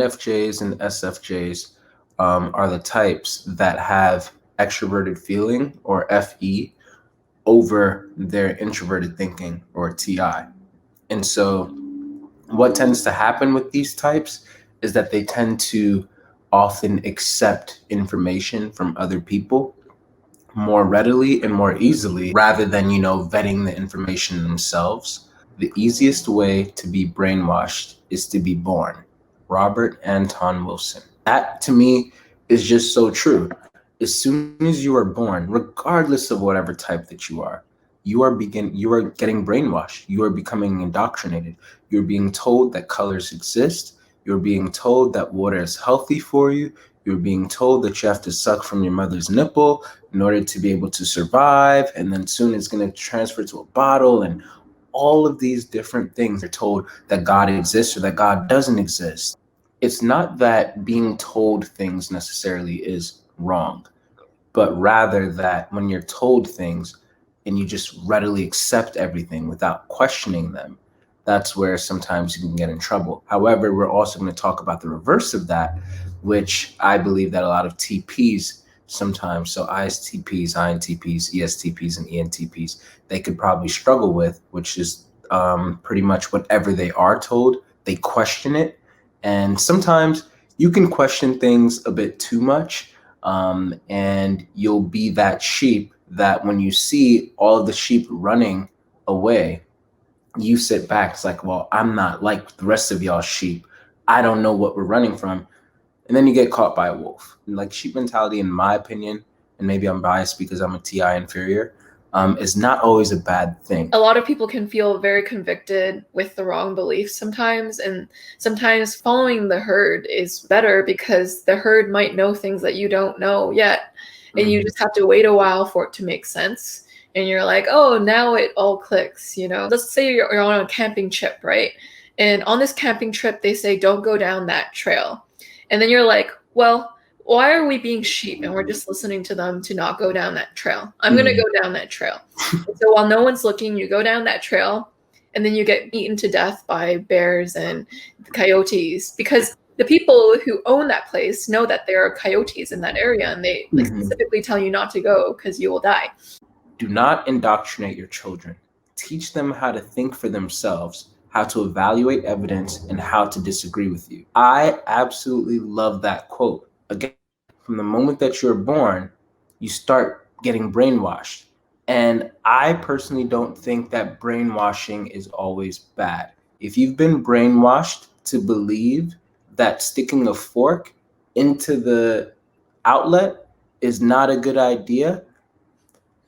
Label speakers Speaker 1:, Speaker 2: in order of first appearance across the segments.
Speaker 1: NFJs and SFJs are the types that have extroverted feeling, or FE, over their introverted thinking, or TI. And so what tends to happen with these types is that they tend to often accept information from other people more readily and more easily, rather than, vetting the information themselves. The easiest way to be brainwashed is to be born. Robert Anton Wilson. That, to me, is just so true. As soon as you are born, regardless of whatever type that you are getting brainwashed. You are becoming indoctrinated. You're being told that colors exist. You're being told that water is healthy for you. You're being told that you have to suck from your mother's nipple in order to be able to survive. And then soon it's going to transfer to a bottle, and all of these different things. Are told that God exists or that God doesn't exist. It's not that being told things necessarily is wrong, but rather that when you're told things and you just readily accept everything without questioning them, that's where sometimes you can get in trouble. However, we're also going to talk about the reverse of that, which I believe that a lot of TPs sometimes, so ISTPs, INTPs, ESTPs, and ENTPs, they could probably struggle with, which is pretty much whatever they are told, they question it. And sometimes you can question things a bit too much, and you'll be that sheep that when you see all of the sheep running away, you sit back. It's like, well, I'm not like the rest of y'all sheep. I don't know what we're running from. And then you get caught by a wolf. And like, sheep mentality, in my opinion, and maybe I'm biased because I'm a TI inferior, is not always a bad thing.
Speaker 2: A lot of people can feel very convicted with the wrong beliefs sometimes, and sometimes following the herd is better because the herd might know things that you don't know yet, and you just have to wait a while for it to make sense. And you're like, oh, now it all clicks, Let's say you're on a camping trip, right? And on this camping trip, they say, don't go down that trail. And then you're like, well, why are we being sheep and we're just listening to them to not go down that trail? I'm going to go down that trail. So while no one's looking, you go down that trail, and then you get eaten to death by bears and coyotes, because the people who own that place know that there are coyotes in that area, and they specifically tell you not to go because you will die.
Speaker 1: Do not indoctrinate your children. Teach them how to think for themselves, how to evaluate evidence, and how to disagree with you. I absolutely love that quote. Again, from the moment that you're born, you start getting brainwashed. And I personally don't think that brainwashing is always bad. If you've been brainwashed to believe that sticking a fork into the outlet is not a good idea,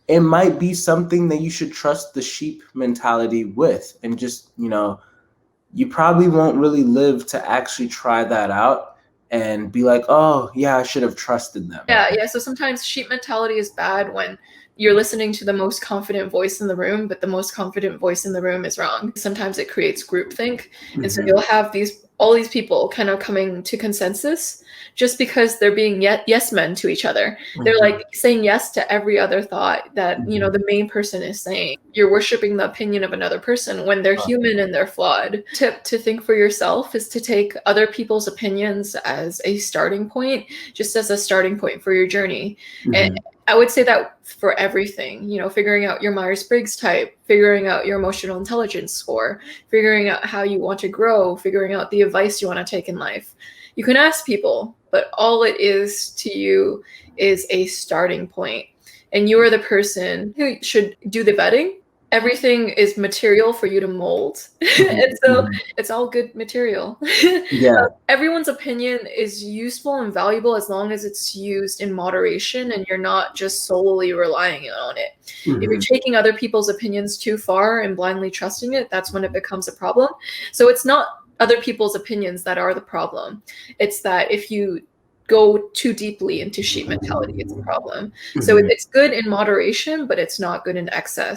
Speaker 1: it might be something that you should trust the sheep mentality with, and just, you probably won't really live to actually try that out and be like, oh yeah, I should have trusted them.
Speaker 2: Yeah. So sometimes sheep mentality is bad when you're listening to the most confident voice in the room, but the most confident voice in the room is wrong. Sometimes it creates groupthink. And so you'll have all these people kind of coming to consensus just because they're being yes men to each other. They're like saying yes to every other thought that, the main person is saying. You're worshiping the opinion of another person when they're human and they're flawed. Tip to think for yourself is to take other people's opinions as a starting point, just as a starting point for your journey. And I would say that for everything, figuring out your Myers-Briggs type, figuring out your emotional intelligence score, figuring out how you want to grow, figuring out the advice you want to take in life. You can ask people, but all it is to you is a starting point. And you are the person who should do the vetting. Everything is material for you to mold. And so it's all good material.
Speaker 1: Yeah.
Speaker 2: Everyone's opinion is useful and valuable as long as it's used in moderation and you're not just solely relying on it. If you're taking other people's opinions too far and blindly trusting it, that's when it becomes a problem. So it's not other people's opinions that are the problem. It's that if you go too deeply into sheep mentality, it's a problem. So it's good in moderation, but it's not good in excess.